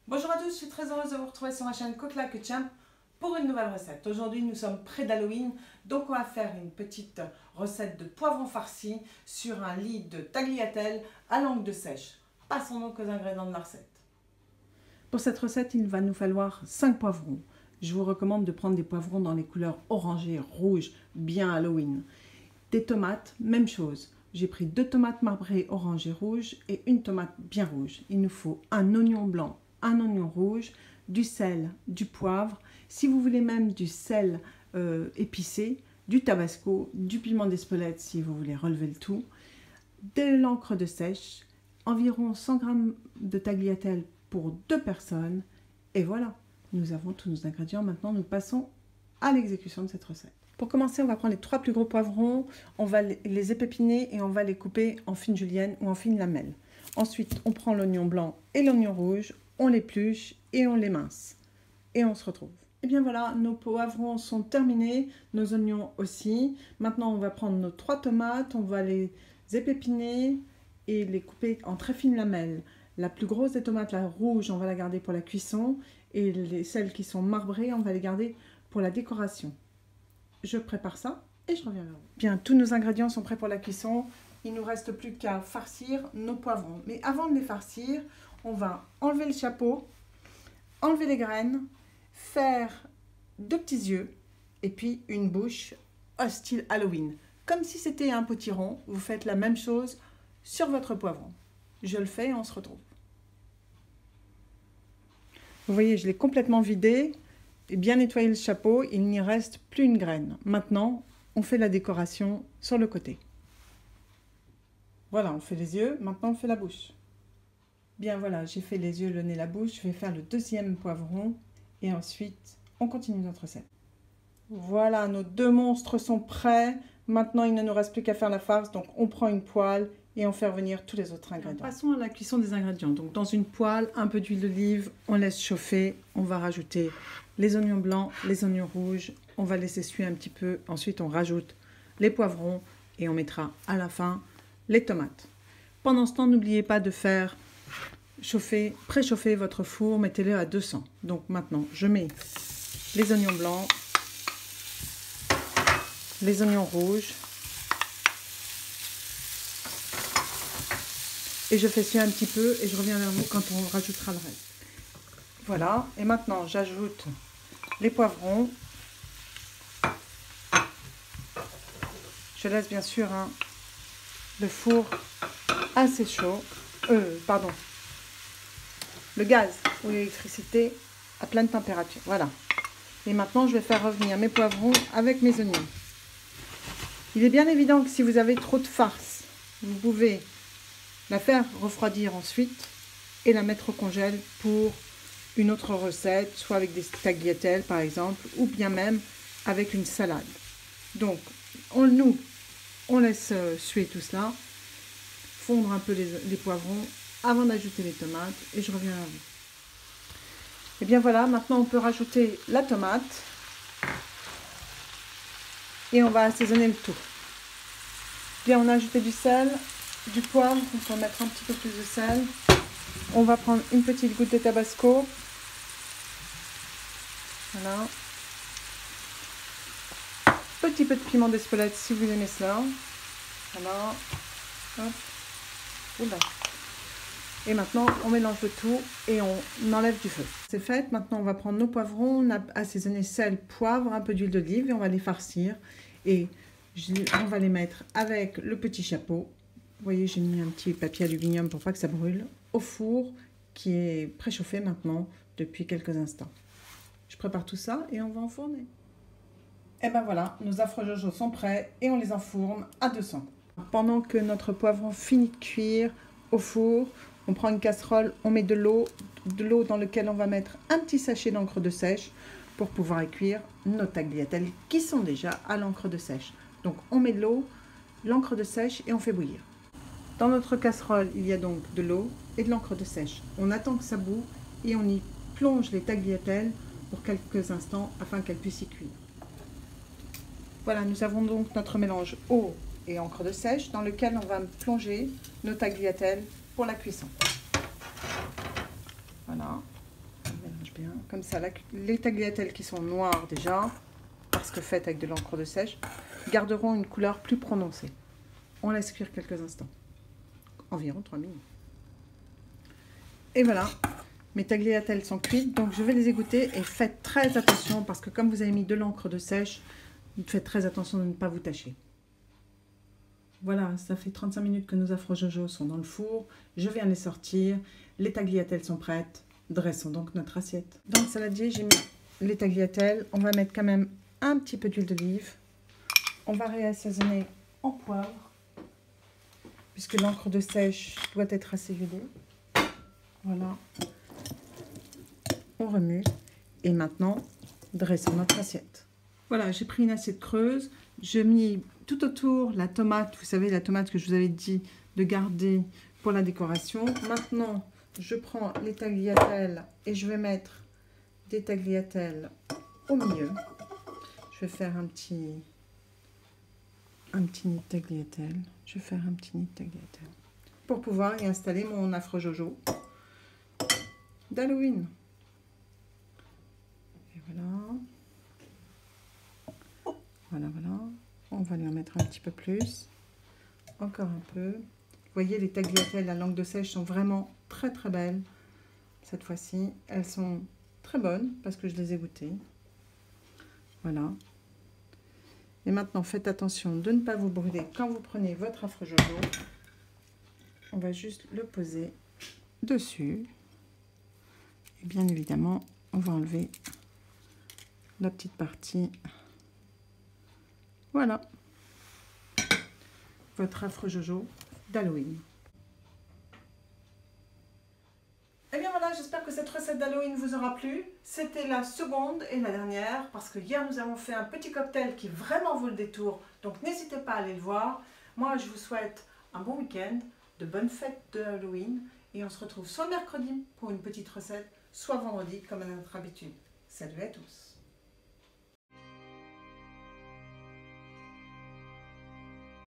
Bonjour à tous, je suis très heureuse de vous retrouver sur ma chaîne Coquela que Champ pour une nouvelle recette. Aujourd'hui, nous sommes près d'Halloween, donc on va faire une petite recette de poivrons farcis sur un lit de tagliatelle à langue de sèche. Passons donc aux ingrédients de la recette. Pour cette recette, il va nous falloir 5 poivrons. Je vous recommande de prendre des poivrons dans les couleurs orangées, rouges, bien Halloween. Des tomates, même chose. J'ai pris 2 tomates marbrées orange et rouge et une tomate bien rouge. Il nous faut un oignon blanc, un oignon rouge, du sel, du poivre. Si vous voulez même du sel épicé, du tabasco, du piment d'Espelette si vous voulez relever le tout, de l'encre de sèche, environ 100 g de tagliatelle pour 2 personnes. Et voilà, nous avons tous nos ingrédients. Maintenant, nous passons à l'exécution de cette recette. Pour commencer, on va prendre les 3 plus gros poivrons, on va les épépiner et on va les couper en fines juliennes ou en fines lamelles. Ensuite, on prend l'oignon blanc et l'oignon rouge, on l'épluche et on l'émince. Et on se retrouve. Et bien voilà, nos poivrons sont terminés, nos oignons aussi. Maintenant, on va prendre nos 3 tomates, on va les épépiner et les couper en très fines lamelles. La plus grosse des tomates, la rouge, on va la garder pour la cuisson. Et celles qui sont marbrées, on va les garder pour la décoration. Je prépare ça et je reviens vers vous. Bien, tous nos ingrédients sont prêts pour la cuisson. Il ne nous reste plus qu'à farcir nos poivrons. Mais avant de les farcir, on va enlever le chapeau, enlever les graines, faire 2 petits yeux et puis une bouche au style Halloween. Comme si c'était un potiron, vous faites la même chose sur votre poivron. Je le fais et on se retrouve. Vous voyez, je l'ai complètement vidé et bien nettoyé le chapeau. Il n'y reste plus une graine. Maintenant, on fait la décoration sur le côté. Voilà, on fait les yeux. Maintenant, on fait la bouche. Bien voilà, j'ai fait les yeux, le nez, la bouche. Je vais faire le 2e poivron et ensuite, on continue notre recette. Voilà, nos 2 monstres sont prêts. Maintenant, il ne nous reste plus qu'à faire la farce. Donc, on prend une poêle et on fait revenir tous les autres ingrédients. Passons à la cuisson des ingrédients. Donc, dans une poêle, un peu d'huile d'olive, on laisse chauffer. On va rajouter les oignons blancs, les oignons rouges. On va laisser suer un petit peu. Ensuite, on rajoute les poivrons et on mettra à la fin les tomates. Pendant ce temps, n'oubliez pas de faire préchauffer votre four. Mettez-le à 200. Donc, maintenant, je mets les oignons blancs, les oignons rouges. Et je fais suer un petit peu et je reviens vers vous quand on rajoutera le reste. Voilà, et maintenant j'ajoute les poivrons. Je laisse bien sûr le four assez chaud. Le gaz ou l'électricité à pleine température. Voilà. Et maintenant je vais faire revenir mes poivrons avec mes oignons. Il est bien évident que si vous avez trop de farce, vous pouvez la faire refroidir ensuite et la mettre au congèle pour une autre recette, soit avec des tagliatelles par exemple, ou bien même avec une salade. Donc, on laisse suer tout cela, fondre un peu les poivrons avant d'ajouter les tomates et je reviens à vous. Et bien voilà, maintenant on peut rajouter la tomate et on va assaisonner le tout. Bien, on a ajouté du sel, du poivre, on peut mettre un petit peu plus de sel. On va prendre une petite goutte de tabasco. Voilà. Petit peu de piment d'Espelette si vous aimez cela. Voilà. Hop. Oula. Et maintenant, on mélange le tout et on enlève du feu. C'est fait. Maintenant, on va prendre nos poivrons. On a assaisonné sel, poivre, un peu d'huile d'olive et on va les farcir. Et on va les mettre avec le petit chapeau. Vous voyez, j'ai mis un petit papier aluminium pour pas que ça brûle au four qui est préchauffé maintenant depuis quelques instants. Je prépare tout ça et on va enfourner. Et ben voilà, nos affreux jojo sont prêts et on les enfourne à 200. Pendant que notre poivron finit de cuire au four, on prend une casserole, on met de l'eau dans laquelle on va mettre un petit sachet d'encre de sèche pour pouvoir y cuire nos tagliatelles qui sont déjà à l'encre de sèche. Donc on met de l'eau, l'encre de sèche et on fait bouillir. Dans notre casserole, il y a donc de l'eau et de l'encre de sèche. On attend que ça bout et on y plonge les tagliatelles pour quelques instants afin qu'elles puissent y cuire. Voilà, nous avons donc notre mélange eau et encre de sèche dans lequel on va plonger nos tagliatelles pour la cuisson. Voilà. bien. Comme ça, les tagliatelles qui sont noires déjà, parce que faites avec de l'encre de sèche, garderont une couleur plus prononcée. On laisse cuire quelques instants, environ 3 minutes. Et voilà, mes tagliatelles sont cuites, donc je vais les égoutter et faites très attention parce que comme vous avez mis de l'encre de sèche, faites très attention de ne pas vous tacher. Voilà, ça fait 35 minutes que nos afro-jojo sont dans le four. Je viens de les sortir. Les tagliatelles sont prêtes. Dressons donc notre assiette. Dans le saladier, j'ai mis les tagliatelles. On va mettre quand même un petit peu d'huile d'olive. On va réassaisonner en poivre, puisque l'encre de sèche doit être assez huilée. Voilà. On remue. Et maintenant, dressons notre assiette. Voilà, j'ai pris une assiette creuse. J'ai mis tout autour la tomate, vous savez, la tomate que je vous avais dit de garder pour la décoration. Maintenant, je prends les tagliatelles et je vais mettre des tagliatelles au milieu. Je vais faire un petit nid de tagliatelle. Je vais faire un petit nid de tagliatelle pour pouvoir y installer mon afro-jojo d'Halloween. Et voilà. Voilà, voilà. On va lui en mettre un petit peu plus. Encore un peu. Vous voyez, les tagliatelles à langue de sèche sont vraiment très très belles. Cette fois-ci, elles sont très bonnes parce que je les ai goûtées. Voilà. Et maintenant, faites attention de ne pas vous brûler quand vous prenez votre afro-jojo. On va juste le poser dessus. Et bien évidemment, on va enlever la petite partie. Voilà, votre afro-jojo d'Halloween. Et bien voilà, j'espère que cette recette d'Halloween vous aura plu. C'était la seconde et la dernière, parce que hier nous avons fait un petit cocktail qui vraiment vaut le détour. Donc n'hésitez pas à aller le voir. Moi, je vous souhaite un bon week-end, de bonnes fêtes de Halloween. Et on se retrouve soit mercredi pour une petite recette, soit vendredi comme à notre habitude. Salut à tous!